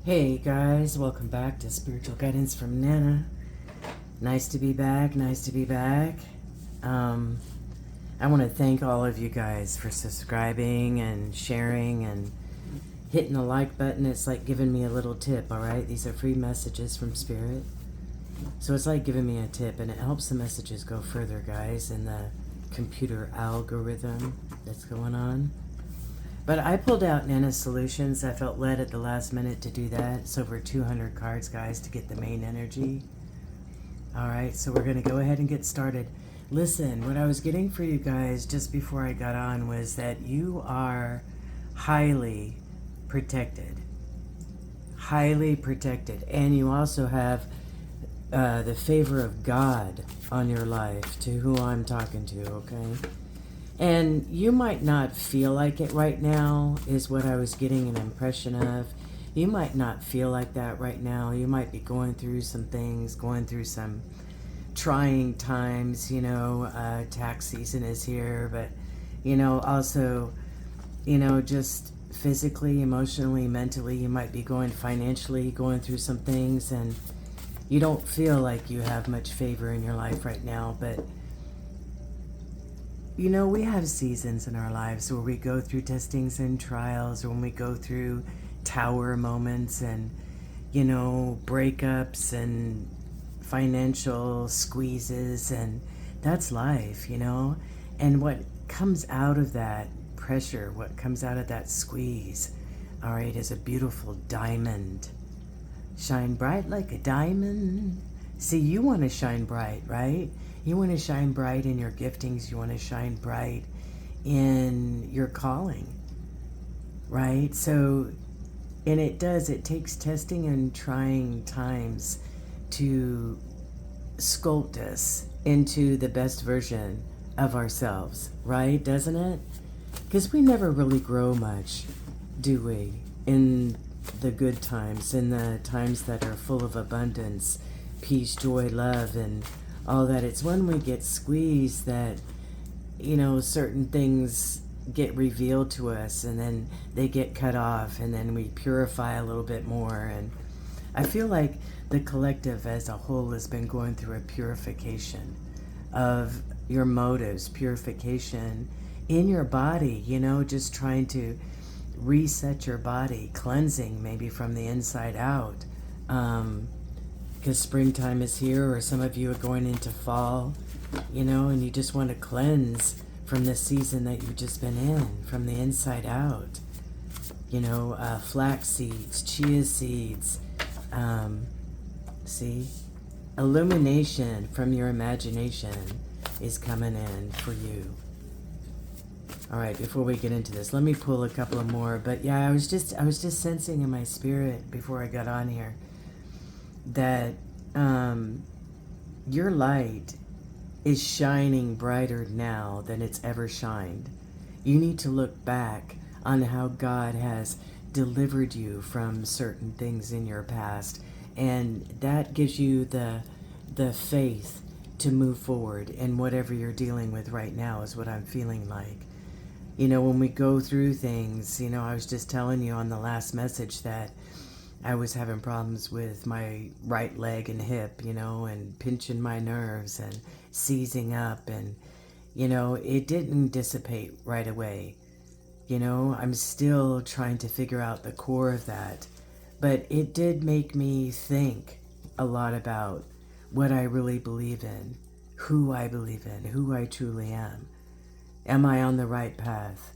Hey guys, welcome back to Spiritual Guidance from Nana. Nice to be back, nice to be back. I want to thank all of you guys for subscribing and sharing and hitting the like button. It's like giving me a little tip, alright? These are free messages from Spirit. So it's like giving me a tip, and it helps the messages go further, guys, in the computer algorithm that's going on. But I pulled out Nana Solutions. I felt led at the last minute to do that. It's over 200 cards, guys, to get the main energy. All right, so we're going to go ahead and get started. Listen, what I was getting for you guys just before I got on was that you are highly protected. Highly protected. And you also have the favor of God on your life, to who I'm talking to, okay? And you might not feel like it right now, is what I was getting an impression of. You might not feel like that right now. You might be going through some things, going through some trying times, tax season is here, but, also, just physically, emotionally, mentally, you might be financially going through some things, and you don't feel like you have much favor in your life right now, but we have seasons in our lives where we go through testings and trials, or when we go through tower moments and, breakups and financial squeezes, and that's life, And what comes out of that pressure, what comes out of that squeeze, all right, is a beautiful diamond. Shine bright like a diamond. See, you want to shine bright, right? You want to shine bright in your giftings. You want to shine bright in your calling, right? So, and it takes testing and trying times to sculpt us into the best version of ourselves, right? Doesn't it? Because we never really grow much, do we? In the good times, in the times that are full of abundance, peace, joy, love, and all that. It's when we get squeezed that, certain things get revealed to us, and then they get cut off, and then we purify a little bit more. And I feel like the collective as a whole has been going through a purification of your motives, purification in your body, just trying to reset your body, cleansing maybe from the inside out. Because springtime is here, or some of you are going into fall, and you just want to cleanse from the season that you've just been in, from the inside out. Flax seeds, chia seeds, see? Illumination from your imagination is coming in for you. All right, before we get into this, let me pull a couple of more. But yeah, I was just sensing in my spirit before I got on here that your light is shining brighter now than it's ever shined. You need to look back on how God has delivered you from certain things in your past, and that gives you the faith to move forward in whatever you're dealing with right now, is what I'm feeling like. When we go through things, I was just telling you on the last message that I was having problems with my right leg and hip, and pinching my nerves and seizing up, and, it didn't dissipate right away. I'm still trying to figure out the core of that, but it did make me think a lot about what I really believe in, who I believe in, who I truly am. Am I on the right path?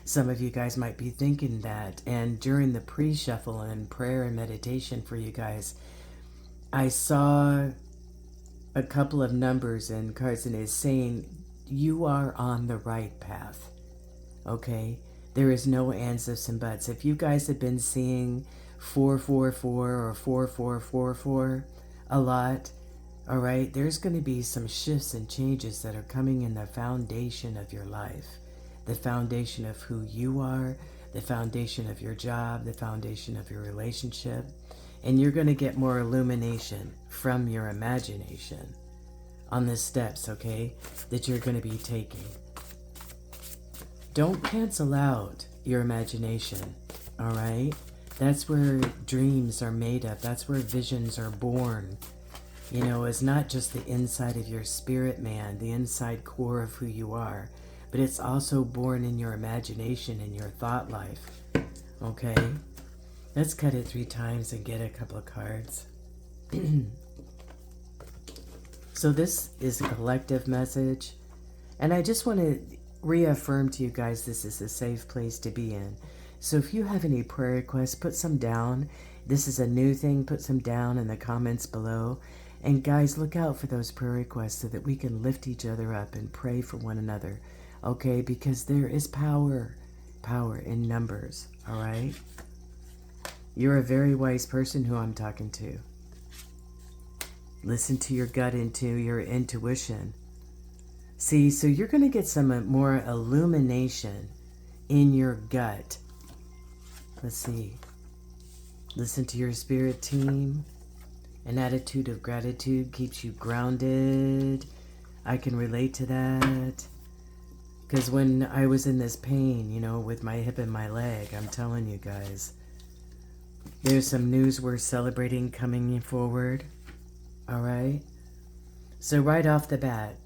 Some of you guys might be thinking that. And during the pre-shuffle and prayer and meditation for you guys, I saw a couple of numbers and cards, and it's saying you are on the right path. Okay? There is no ands, ifs, and buts. If you guys have been seeing 444 or 4444 a lot, all right, there's going to be some shifts and changes that are coming in the foundation of your life, the foundation of who you are, the foundation of your job, the foundation of your relationship, and you're going to get more illumination from your imagination on the steps, okay, that you're going to be taking. Don't cancel out your imagination, all right? That's where dreams are made of. That's where visions are born. You know, it's not just the inside of your spirit, man, the inside core of who you are, but it's also born in your imagination and your thought life. Okay? Let's cut it 3 times and get a couple of cards. So this is a collective message, and I just want to reaffirm to you guys this is a safe place to be in. So if you have any prayer requests, put some down. This is a new thing. Put some down in the comments below. And guys, look out for those prayer requests so that we can lift each other up and pray for one another. Okay? Because there is power in numbers. All right? You're a very wise person who I'm talking to. Listen to your gut, into your intuition. See, so you're going to get some more illumination in your gut. Let's see. Listen to your spirit team. An attitude of gratitude keeps you grounded. I can relate to that. Because when I was in this pain, you know, with my hip and my leg, I'm telling you guys, there's some news worth celebrating coming forward. All right? So right off the bat,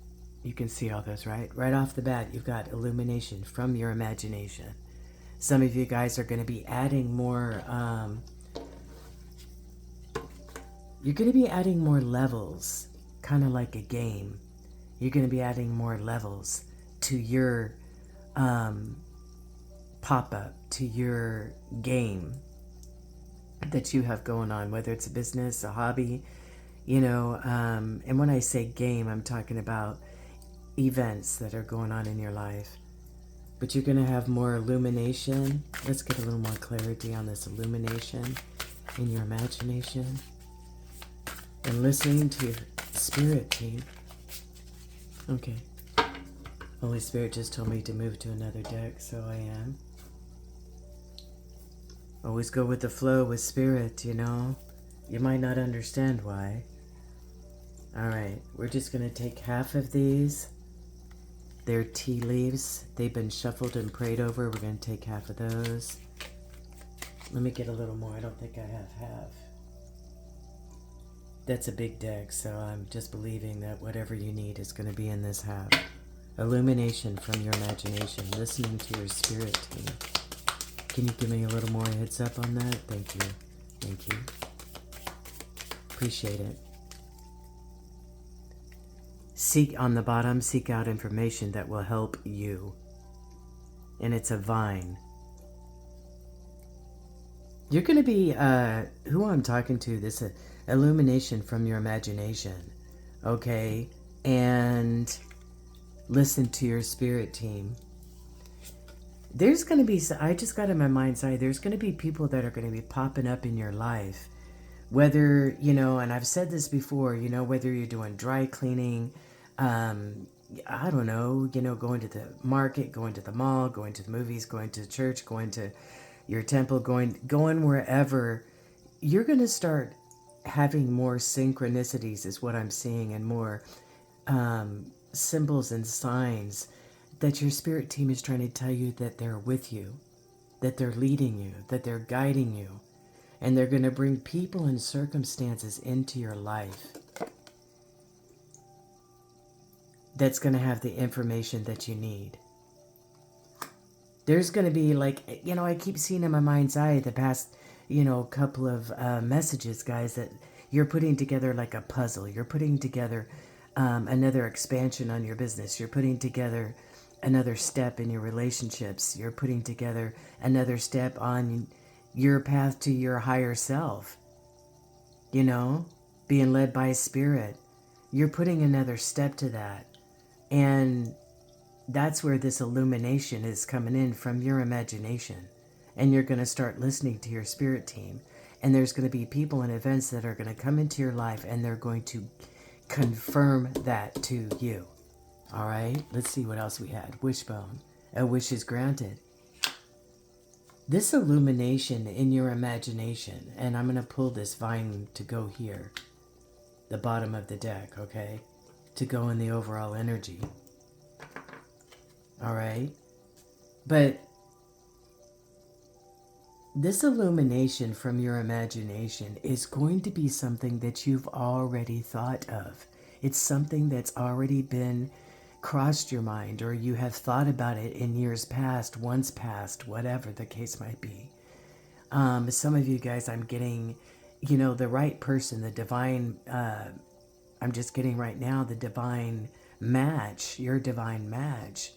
you can see all this, right? Right off the bat, you've got illumination from your imagination. Some of you guys are going to be adding more, you're going to be adding more levels, kind of like a game. You're going to be adding more levels to your pop-up, to your game that you have going on, whether it's a business, a hobby, you know, and when I say game, I'm talking about events that are going on in your life. But you're going to have more illumination. Let's get a little more clarity on this illumination in your imagination. And listening to your spirit team. Okay. Holy Spirit just told me to move to another deck, so I am. Always go with the flow with spirit, you know. You might not understand why. Alright, we're just going to take half of these. They're tea leaves. They've been shuffled and prayed over. We're going to take half of those. Let me get a little more. I don't think I have half. That's a big deck, so I'm just believing that whatever you need is going to be in this half. Illumination from your imagination. Listening to your spirit team. Can you give me a little more heads up on that? Thank you. Thank you. Appreciate it. Seek on the bottom, seek out information that will help you. And it's a vine. You're going to be, who I'm talking to, this illumination from your imagination. Okay? And listen to your spirit team. There's going to be, I just got in my mind's eye, there's going to be people that are going to be popping up in your life. Whether, you know, and I've said this before, you know, whether you're doing dry cleaning, I don't know, you know, going to the market, going to the mall, going to the movies, going to church, going to your temple, going wherever, you're going to start having more synchronicities is what I'm seeing, and more symbols and signs that your spirit team is trying to tell you that they're with you, that they're leading you, that they're guiding you. And they're going to bring people and circumstances into your life that's going to have the information that you need. There's going to be, like, you know, I keep seeing in my mind's eye the past, you know, couple of messages, guys, that you're putting together like a puzzle. You're putting together another expansion on your business. You're putting together another step in your relationships. You're putting together another step on your path to your higher self, you know, being led by spirit. You're putting another step to that. And that's where this illumination is coming in from your imagination. And you're going to start listening to your spirit team. And there's going to be people and events that are going to come into your life, and they're going to confirm that to you. All right, let's see what else we had. Wishbone. A wish is granted. This illumination in your imagination, and I'm going to pull this vine to go here, the bottom of the deck, okay, to go in the overall energy. All right, but This illumination from your imagination is going to be something that you've already thought of. It's something that's already been crossed your mind, or you have thought about it in years past, once past, whatever the case might be. Some of you guys, I'm getting, the right person, the divine, I'm just getting right now, the divine match, your divine match,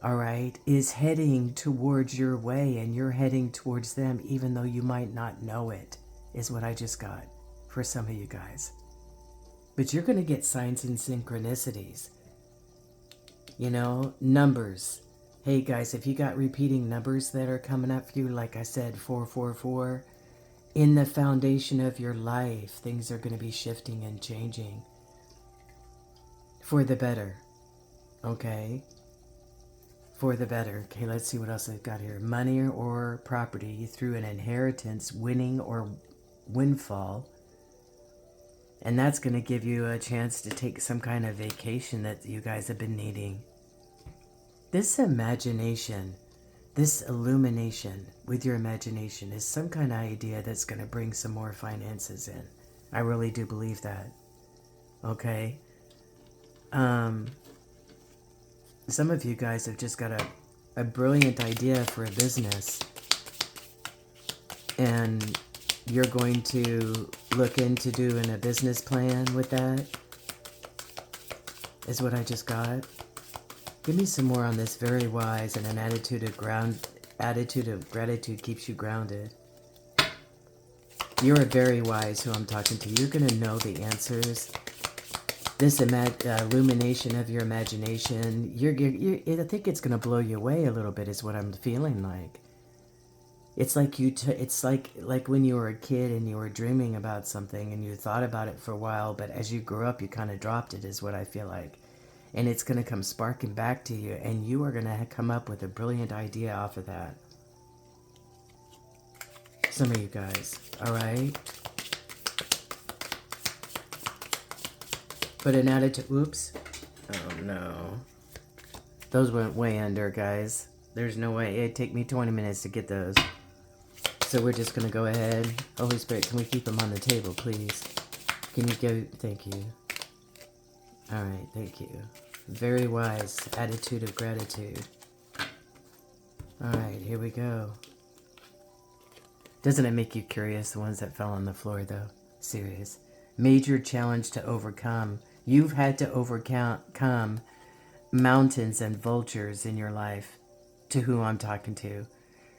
all right, is heading towards your way, and you're heading towards them, even though you might not know it, is what I just got for some of you guys. But you're going to get signs and synchronicities, numbers. Hey guys, if you got repeating numbers that are coming up for you, like I said, 444, in the foundation of your life, things are going to be shifting and changing for the better. Okay? For the better. Okay, let's see what else I've got here. Money or property through an inheritance, winning or windfall. And that's going to give you a chance to take some kind of vacation that you guys have been needing. This imagination, this illumination with your imagination is some kind of idea that's going to bring some more finances in. I really do believe that. Okay? Some of you guys have just got a brilliant idea for a business, and you're going to look into doing a business plan with that, is what I just got. Give me some more on this. Very wise, and an attitude of gratitude keeps you grounded. You're a very wise who I'm talking to. You're going to know the answers. This illumination of your imagination, I think it's going to blow you away a little bit, is what I'm feeling like. It's like it's like when you were a kid and you were dreaming about something and you thought about it for a while, but as you grew up, you kind of dropped it, is what I feel like. And it's going to come sparking back to you, and you are going to come up with a brilliant idea off of that. Some of you guys, all right? But an attitude, oops. Oh no. Those went way under, guys. There's no way. It'd take me 20 minutes to get those. So we're just going to go ahead. Holy Spirit, can we keep them on the table, please? Can you go? Thank you. All right, thank you. Very wise. Attitude of gratitude. All right, here we go. Doesn't it make you curious, the ones that fell on the floor, though? Serious. Major challenge to overcome. You've had to overcome mountains and vultures in your life, to who I'm talking to.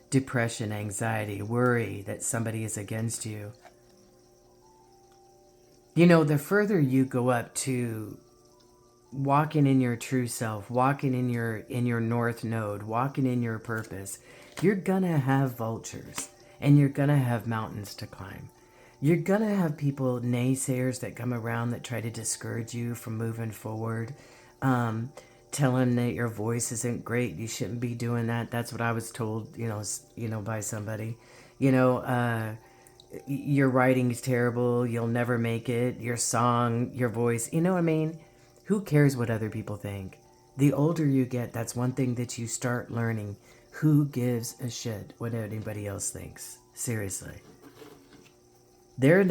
Depression, anxiety, worry that somebody is against you. The further you go up to walking in your true self, walking in your north node, walking in your purpose, you're gonna have vultures, and you're gonna have mountains to climb. You're going to have people, naysayers, that come around that try to discourage you from moving forward. Telling that your voice isn't great. You shouldn't be doing that. That's what I was told, by somebody. Your writing is terrible. You'll never make it. Your song, your voice. You know what I mean? Who cares what other people think? The older you get, that's one thing that you start learning. Who gives a shit what anybody else thinks? Seriously. They're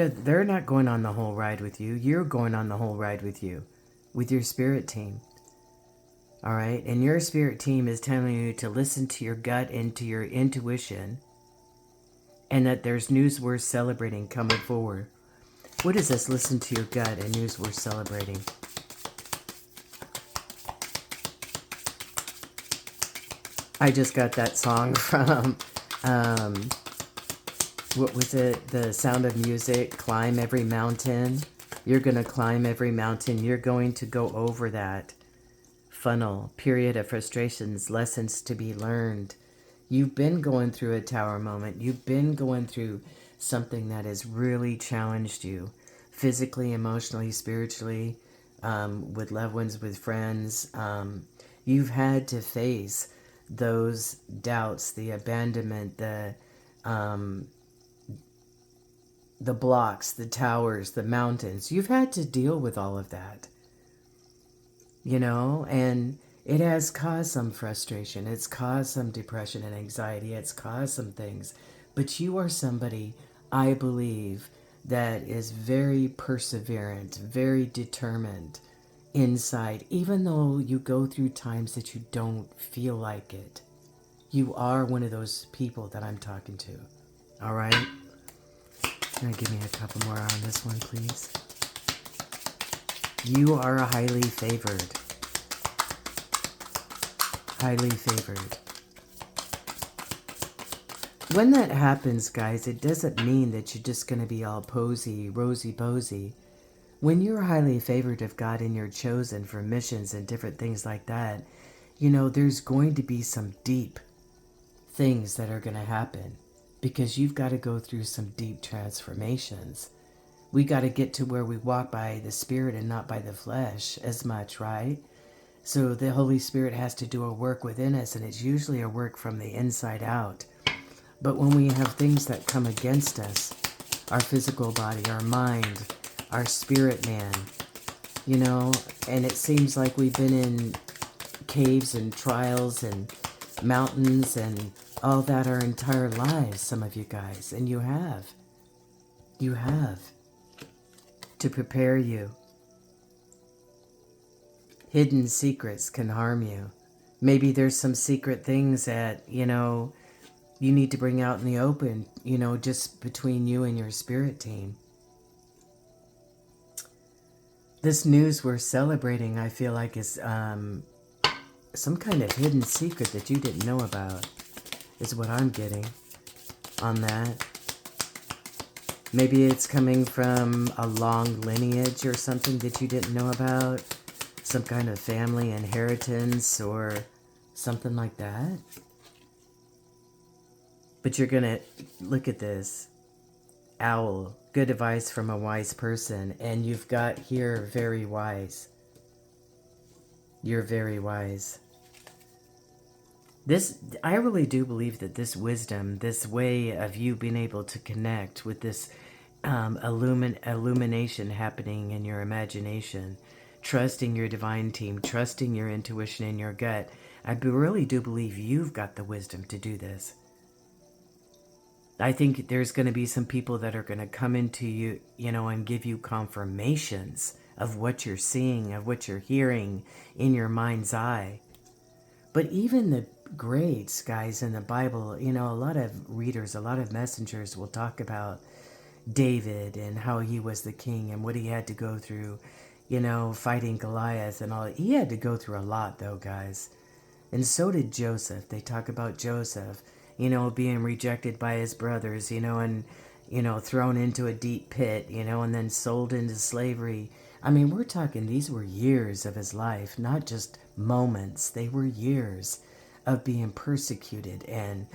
not going on the whole ride with you. You're going on the whole ride with you, with your spirit team. All right? And your spirit team is telling you to listen to your gut and to your intuition, and that there's news worth celebrating coming forward. What is this? Listen to your gut and news worth celebrating. I just got that song from... what was it? The Sound of Music, Climb Every Mountain. You're going to climb every mountain. You're going to go over that funnel, period of frustrations, lessons to be learned. You've been going through a tower moment. You've been going through something that has really challenged you physically, emotionally, spiritually, with loved ones, with friends. You've had to face those doubts, the abandonment, the blocks, the towers, the mountains. You've had to deal with all of that, and it has caused some frustration. It's caused some depression and anxiety. It's caused some things, But you are somebody, I believe, that is very perseverant, very determined inside, even though you go through times that you don't feel like it. You are one of those people that I'm talking to. All right? Can I give me a couple more on this one, please? You are highly favored. Highly favored. When that happens, guys, it doesn't mean that you're just going to be all posy, rosy-posy. When you're highly favored of God and you're chosen for missions and different things like that, you know, there's going to be some deep things that are going to happen because you've got to go through some deep transformations. We got to get to where we walk by the Spirit and not by the flesh as much, right? So the Holy Spirit has to do a work within us, and it's usually a work from the inside out. But when we have things that come against us, our physical body, our mind, our spirit man, you know, and it seems like we've been in caves and trials and mountains and all that our entire lives, some of you guys, and you have. You have. To prepare you. Hidden secrets can harm you. Maybe there's some secret things that, you know, you need to bring out in the open, you know, just between you and your spirit team. This news we're celebrating, I feel like, is some kind of hidden secret that you didn't know about, is what I'm getting on that. Maybe it's coming from a long lineage or something that you didn't know about, some kind of family inheritance or something like that. But you're going to look at this. Owl, good advice from a wise person. And you've got here very wise. You're very wise. I really do believe that this wisdom, this way of you being able to connect with this illumination happening in your imagination, trusting your divine team, trusting your intuition and your gut, I really do believe you've got the wisdom to do this. I think there's going to be some people that are going to come into you, you know, and give you confirmations of what you're seeing, of what you're hearing in your mind's eye. But even the greats, guys, in the Bible, you know, a lot of readers, a lot of messengers will talk about David and how he was the king and what he had to go through, you know, fighting Goliath and all. He had to go through a lot, though, guys. And so did Joseph. They talk about Joseph, you know, being rejected by his brothers, you know, and, you know, thrown into a deep pit, you know, and then sold into slavery. I mean, we're talking, these were years of his life, not just moments. They were years of being persecuted and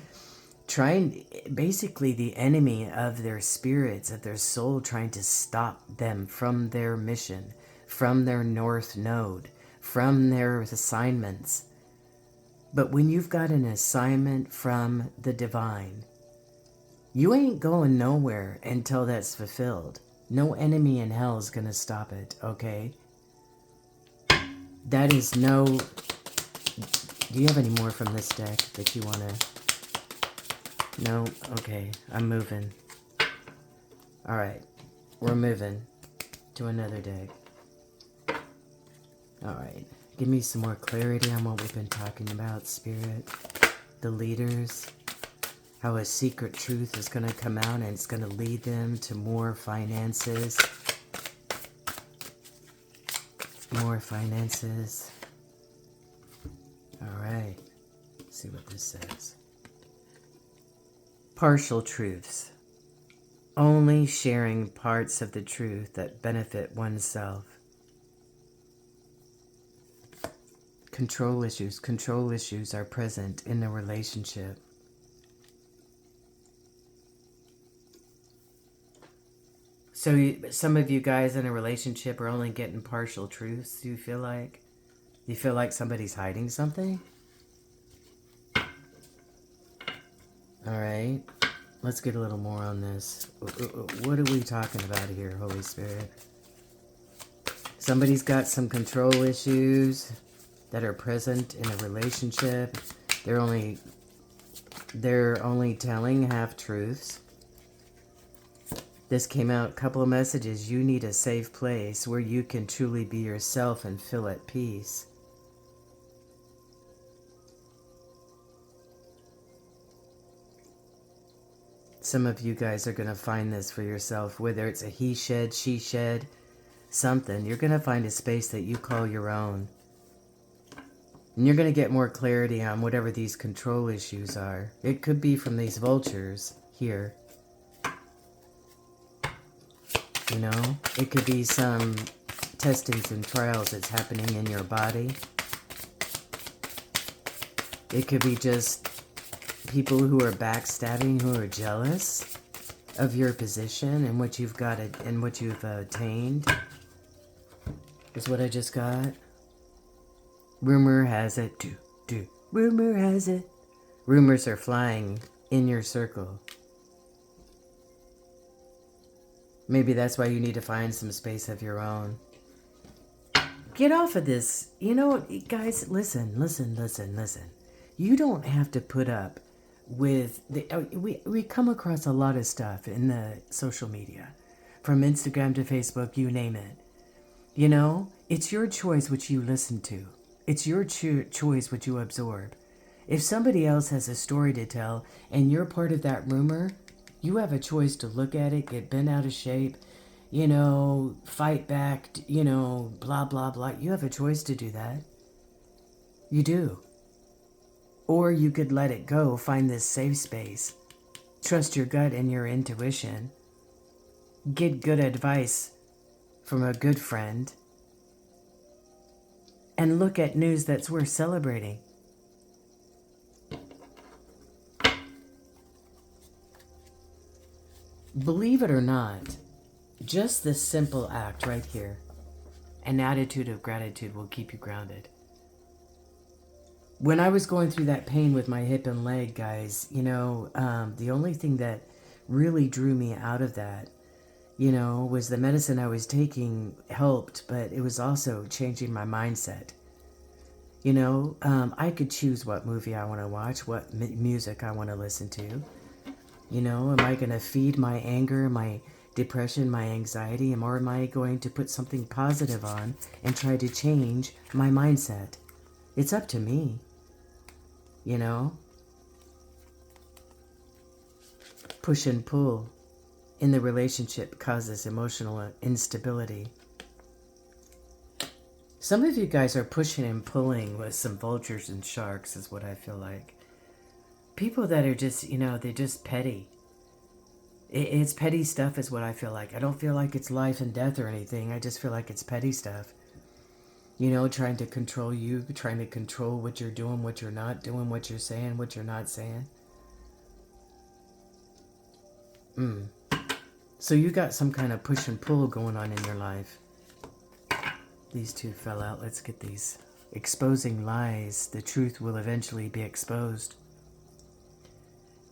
trying, basically the enemy of their spirits, of their soul, trying to stop them from their mission, from their north node, from their assignments. But when you've got an assignment from the divine, you ain't going nowhere until that's fulfilled. No enemy in hell is going to stop it, okay? That is no... Do you have any more from this deck that you want to... No? Okay, I'm moving. Alright, we're moving to another deck. Alright. Give me some more clarity on what we've been talking about, Spirit. The leaders. How a secret truth is going to come out and it's going to lead them to more finances. More finances. Alright. Let's see what this says. Partial truths. Only sharing parts of the truth that benefit oneself. Control issues. Control issues are present in the relationship. So some of you guys in a relationship are only getting partial truths, do you feel like? Do you feel like somebody's hiding something? Alright. Let's get a little more on this. What are we talking about here, Holy Spirit? Somebody's got some control issues that are present in a relationship. They're only They're only telling half-truths. This came out, a couple of messages. You need a safe place where you can truly be yourself and feel at peace. Some of you guys are going to find this for yourself, whether it's a he shed, she shed, something. You're going to find a space that you call your own. And you're going to get more clarity on whatever these control issues are. It could be from these vultures here. You know, it could be some testings and trials that's happening in your body. It could be just people who are backstabbing, who are jealous of your position and what you've got and what you've attained. Is what I just got. Rumor has it. Rumor has it. Rumors are flying in your circle. Maybe that's why you need to find some space of your own. Get off of this. You know, guys, listen. You don't have to put up with we come across a lot of stuff in the social media, from Instagram to Facebook, you name it. You know, it's your choice what you listen to. It's your choice what you absorb. If somebody else has a story to tell and you're part of that rumor, you have a choice to look at it, get bent out of shape, you know, fight back, you know, blah, blah, blah. You have a choice to do that. You do. Or you could let it go, find this safe space, trust your gut and your intuition, get good advice from a good friend, and look at news that's worth celebrating. Believe it or not, just this simple act right here, an attitude of gratitude will keep you grounded. When I was going through that pain with my hip and leg, guys, you know, the only thing that really drew me out of that, you know, was the medicine I was taking helped, but it was also changing my mindset. You know, I could choose what movie I want to watch, what music I want to listen to. You know, am I going to feed my anger, my depression, my anxiety, or am I going to put something positive on and try to change my mindset? It's up to me, you know? Push and pull in the relationship causes emotional instability. Some of you guys are pushing and pulling with some vultures and sharks is what I feel like. People that are just, you know, they're just petty. It's petty stuff is what I feel like. I don't feel like it's life and death or anything. I just feel like it's petty stuff. You know, trying to control you, trying to control what you're doing, what you're not doing, what you're saying, what you're not saying. So you got some kind of push and pull going on in your life. These two fell out. Let's get these. Exposing lies. The truth will eventually be exposed.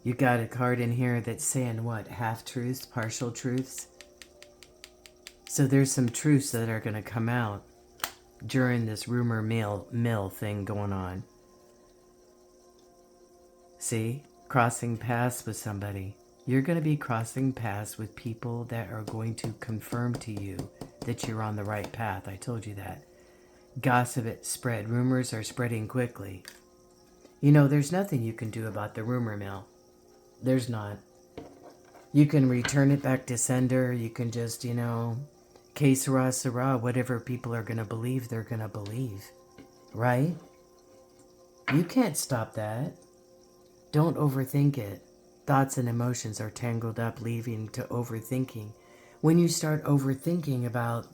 You got a card in here that's saying what? Half-truths, partial truths. So there's some truths that are going to come out during this rumor mill thing going on. See? Crossing paths with somebody. You're going to be crossing paths with people that are going to confirm to you that you're on the right path. I told you that. Gossip it spread. Rumors are spreading quickly. You know, there's nothing you can do about the rumor mill. There's not. You can return it back to sender. You can just, you know, que sera, sera. Whatever people are going to believe, they're going to believe. Right? You can't stop that. Don't overthink it. Thoughts and emotions are tangled up, leading to overthinking. When you start overthinking about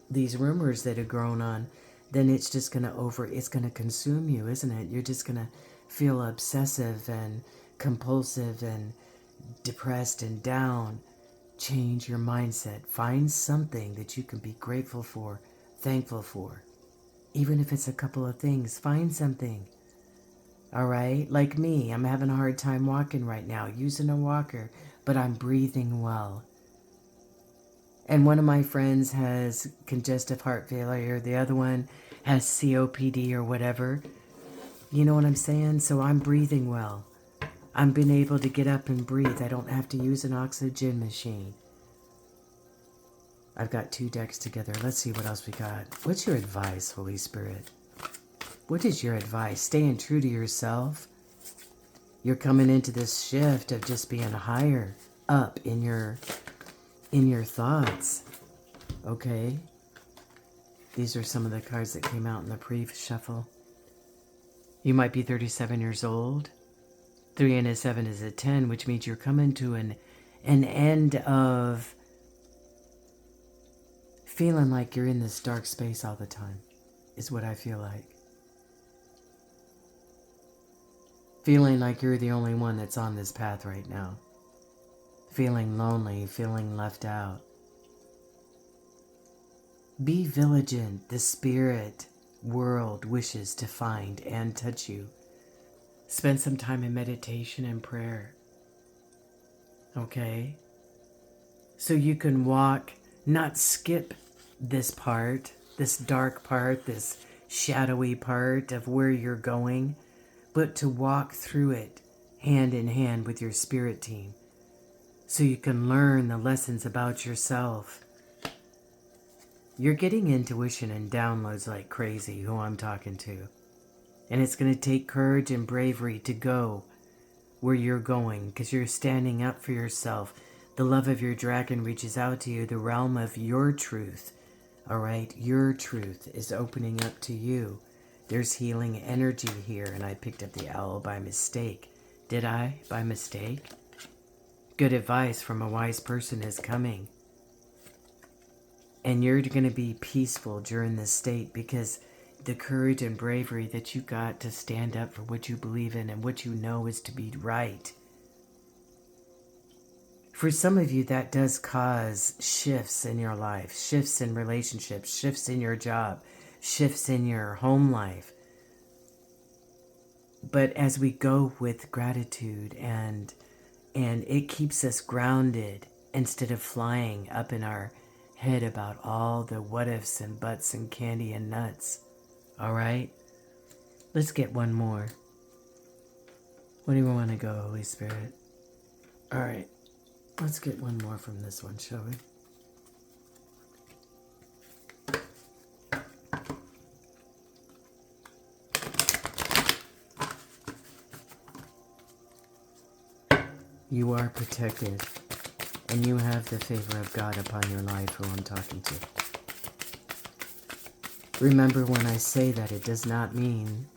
these rumors that are grown on, then it's just going to it's going to consume you, isn't it? You're just going to feel obsessive and compulsive and depressed and down. Change your mindset. Find something that you can be grateful for, thankful for. Even if it's a couple of things, find something. All right? Like me, I'm having a hard time walking right now, using a walker, but I'm breathing well. And one of my friends has congestive heart failure. The other one has COPD or whatever. You know what I'm saying? So I'm breathing well. I'm being able to get up and breathe. I don't have to use an oxygen machine. I've got 2 decks together. Let's see what else we got. What's your advice, Holy Spirit? What is your advice? Staying true to yourself. You're coming into this shift of just being higher up in your thoughts. Okay? These are some of the cards that came out in the pre-shuffle. You might be 37 years old. 3 and a 7 is a 10, which means you're coming to an end of feeling like you're in this dark space all the time, is what I feel like. Feeling like you're the only one that's on this path right now. Feeling lonely, feeling left out. Be vigilant. The spirit world wishes to find and touch you. Spend some time in meditation and prayer. Okay? So you can walk, not skip this part, this dark part, this shadowy part of where you're going, but to walk through it hand in hand with your spirit team. So you can learn the lessons about yourself. You're getting intuition and downloads like crazy, who I'm talking to. And it's going to take courage and bravery to go where you're going, because you're standing up for yourself. The love of your dragon reaches out to you, the realm of your truth. All right, your truth is opening up to you. There's healing energy here, and I picked up the owl by mistake. Did I? By mistake? Good advice from a wise person is coming. And you're going to be peaceful during this state, because the courage and bravery that you got to stand up for what you believe in and what you know is to be right. For some of you, that does cause shifts in your life, shifts in relationships, shifts in your job, shifts in your home life. But as we go with gratitude and it keeps us grounded instead of flying up in our head about all the what ifs and buts and candy and nuts. All right? Let's get one more. Where do you want to go, Holy Spirit? All right. Let's get one more from this one, shall we? You are protected, and you have the favor of God upon your life, who I'm talking to. Remember, when I say that, it does not mean,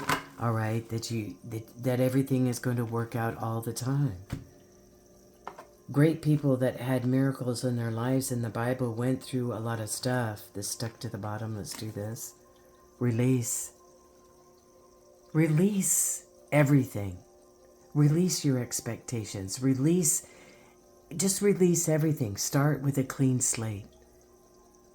all right, that everything is going to work out all the time. Great people that had miracles in their lives in the Bible went through a lot of stuff. This stuck to the bottom. Let's do this. Release. Release everything. Release your expectations. Just release everything. Start with a clean slate.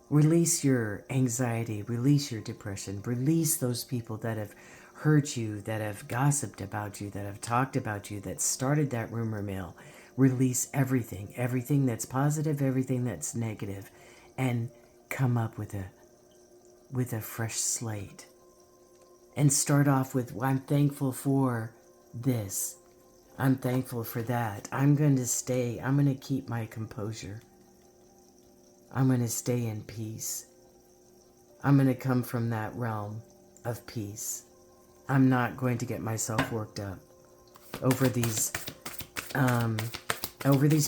Release your anxiety. Release your depression. Release those people that have hurt you, that have gossiped about you, that have talked about you, that started that rumor mill. Release everything. Everything that's positive, everything that's negative, and come up with a fresh slate. And start off with, I'm thankful for this. I'm thankful for that. I'm going to keep my composure. I'm going to stay in peace. I'm going to come from that realm of peace. I'm not going to get myself worked up over these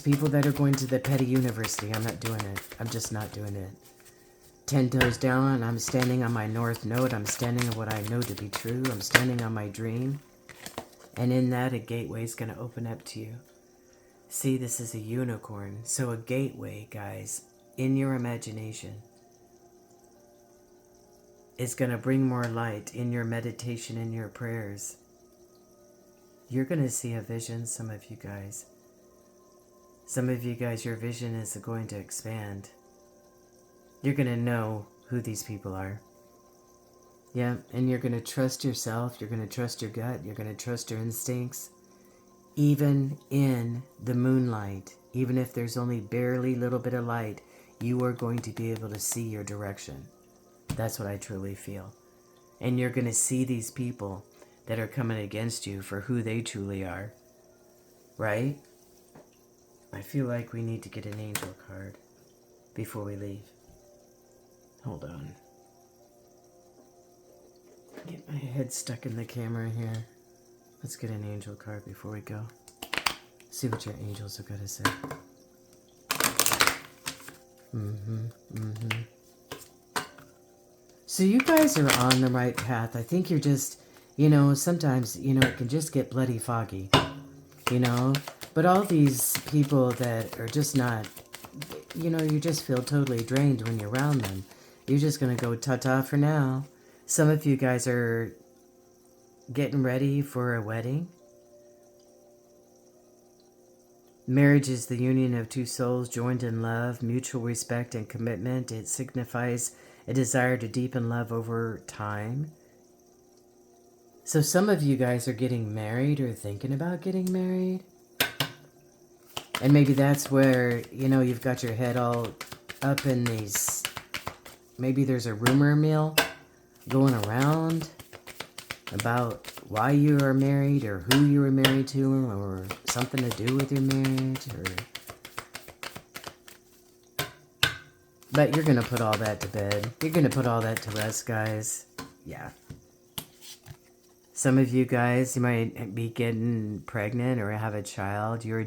people that are going to the petty university. I'm not doing it. I'm just not doing it. 10 toes down, I'm standing on my north node. I'm standing on what I know to be true. I'm standing on my dream. And in that, a gateway is going to open up to you. See, this is a unicorn. So a gateway, guys, in your imagination, is going to bring more light in your meditation and your prayers. You're going to see a vision, some of you guys. Some of you guys, your vision is going to expand. You're going to know who these people are. Yeah, and you're going to trust yourself. You're going to trust your gut. You're going to trust your instincts. Even in the moonlight, even if there's only barely a little bit of light, you are going to be able to see your direction. That's what I truly feel. And you're going to see these people that are coming against you for who they truly are. right? I feel like we need to get an angel card before we leave. Hold on. Get my head stuck in the camera here. Let's get an angel card before we go. See what your angels have got to say. So you guys are on the right path. I think you're just, sometimes, it can just get bloody foggy, But all these people that are just not, you just feel totally drained when you're around them. You're just going to go ta-ta for now. Some of you guys are getting ready for a wedding. Marriage is the union of two souls joined in love, mutual respect, and commitment. It signifies a desire to deepen love over time. So some of you guys are getting married or thinking about getting married. And maybe that's where, you've got your head all up in these... Maybe there's a rumor mill going around about why you are married or who you were married to or something to do with your marriage. But you're going to put all that to bed. You're going to put all that to rest, guys. Yeah. Some of you guys, you might be getting pregnant or have a child. You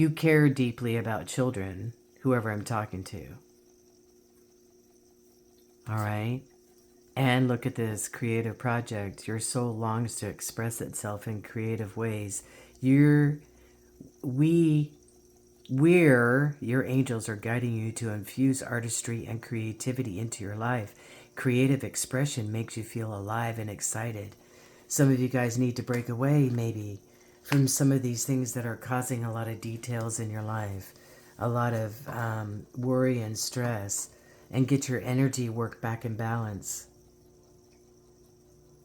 care deeply about children, whoever I'm talking to. All right? And look at this creative project. Your soul longs to express itself in creative ways. Your angels are guiding you to infuse artistry and creativity into your life. Creative expression makes you feel alive and excited. Some of you guys need to break away, maybe, from some of these things that are causing a lot of details in your life. A lot of worry and stress. And get your energy work back in balance.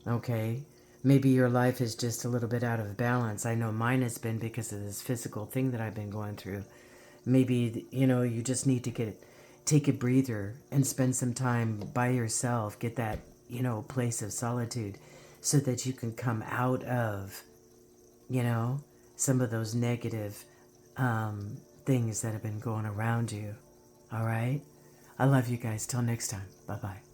Okay, maybe your life is just a little bit out of balance. I know mine has been because of this physical thing that I've been going through. Maybe, you just need to take a breather and spend some time by yourself. Get that, place of solitude so that you can come out of, some of those negative things that have been going around you. All right? I love you guys. Till next time. Bye-bye.